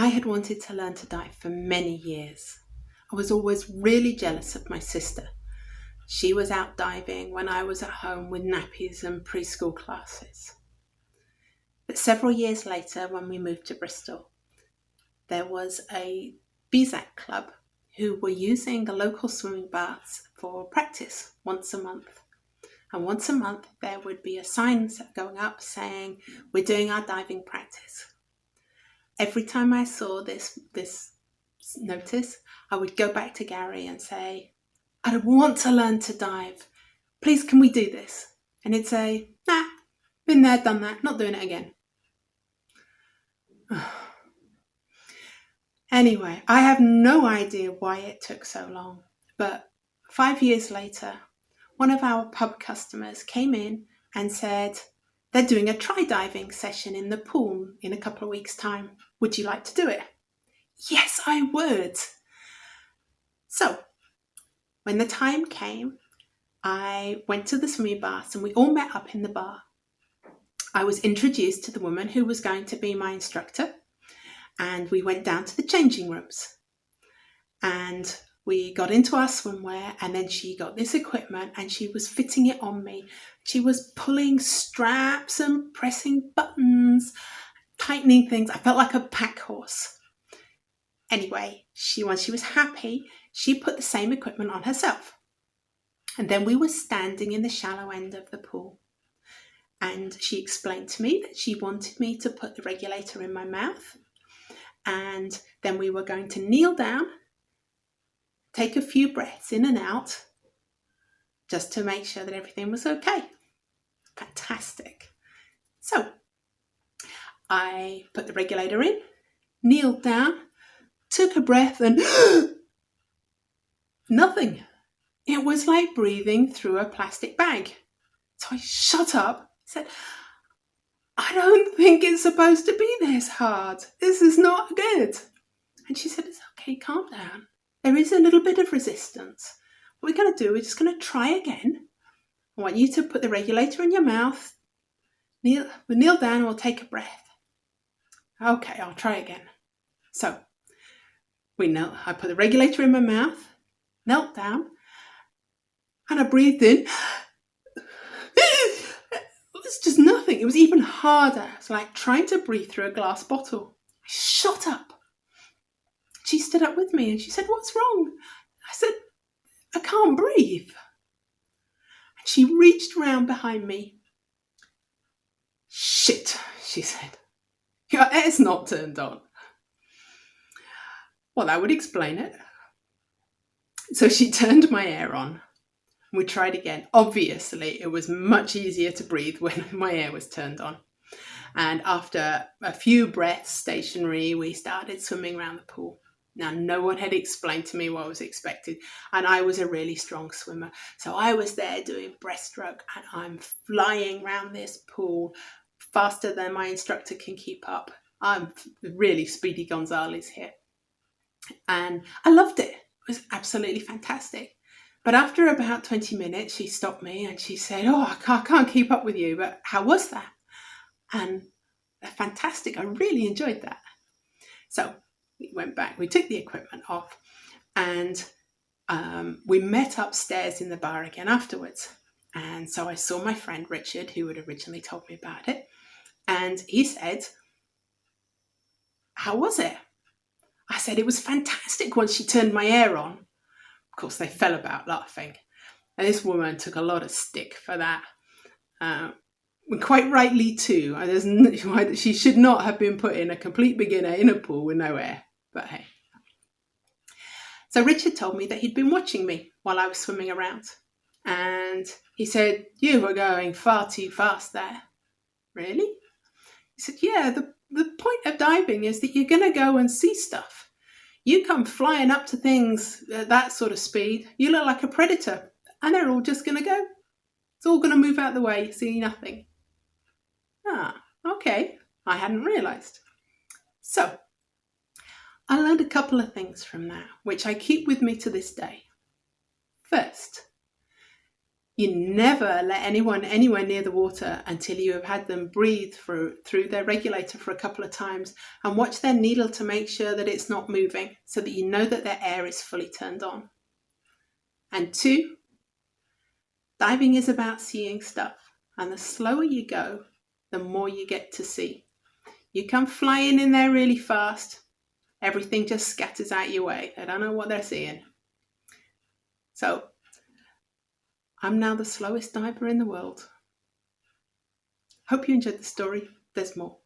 had wanted to learn to dive for many years. I was always really jealous of my sister. She was out diving when I was at home with nappies and preschool classes. But several years later, when we moved to Bristol, there was a BZAC club who were using the local swimming baths for practice once a month. And once a month, there would be a sign going up saying, "We're doing our diving practice." Every time I saw this notice, I would go back to Gary and say, "I want to learn to dive. Please, can we do this?" And he'd say, "Nah, been there, done that, not doing it again." Anyway, I have no idea why it took so long, but 5 years later, one of our pub customers came in and said, "They're doing a tri-diving session in the pool in a couple of weeks' time. Would you like to do it?" Yes, I would. So, when the time came, I went to the swimming baths and we all met up in the bar. I was introduced to the woman who was going to be my instructor, and we went down to the changing rooms. And we got into our swimwear, and then she got this equipment and she was fitting it on me. She was pulling straps and pressing buttons, tightening things. I felt like a pack horse. Anyway, once she was happy, she put the same equipment on herself. And then we were standing in the shallow end of the pool. And she explained to me that she wanted me to put the regulator in my mouth. And then we were going to kneel down, take a few breaths in and out, just to make sure that everything was okay. Fantastic. So I put the regulator in, kneeled down, took a breath, and nothing. It was like breathing through a plastic bag. So I shut up, said, "I don't think it's supposed to be this hard. This is not good." And she said, "It's okay, calm down. There is a little bit of resistance. What we're going to do, we're just going to try again. I want you to put the regulator in your mouth, kneel down, and we'll take a breath." Okay, I'll try again. So I put the regulator in my mouth, knelt down, and I breathed in. It was just nothing. It was even harder. It's like trying to breathe through a glass bottle. I shut up. She stood up with me and she said, "What's wrong?" I said, "I can't breathe." And she reached round behind me. "Shit," she said. "Your air's not turned on." Well, that would explain it. So she turned my air on. We tried again. Obviously, it was much easier to breathe when my air was turned on. And after a few breaths stationary, we started swimming around the pool. Now, no one had explained to me what was expected, and I was a really strong swimmer. So I was there doing breaststroke, and I'm flying around this pool faster than my instructor can keep up. I'm really Speedy Gonzales here. And I loved it. It was absolutely fantastic. But after about 20 minutes, she stopped me and she said, "Oh, I can't keep up with you, but how was that?" And fantastic. I really enjoyed that. So we went back, we took the equipment off, and we met upstairs in the bar again afterwards. And so I saw my friend Richard, who had originally told me about it. And he said, "How was it?" I said, "It was fantastic once she turned my air on." Of course, they fell about laughing. And this woman took a lot of stick for that. Quite rightly too. She should not have been put in a complete beginner in a pool with no air. But hey. So Richard told me that he'd been watching me while I was swimming around. And he said, "You were going far too fast there." "Really?" He said, "Yeah, the point of diving is that you're going to go and see stuff. You come flying up to things at that sort of speed, you look like a predator, and they're all just going to go. It's all going to move out the way, see nothing." Ah, okay. I hadn't realised. So, I learned a couple of things from that, which I keep with me to this day. First, You never let anyone anywhere near the water until you have had them breathe through their regulator for a couple of times, and watch their needle to make sure that it's not moving, so that you know that their air is fully turned on. And 2, diving is about seeing stuff, and the slower you go, the more you get to see. You come flying in there really fast, everything just scatters out your way. They don't know what they're seeing. So I'm now the slowest diver in the world. Hope you enjoyed the story. There's more.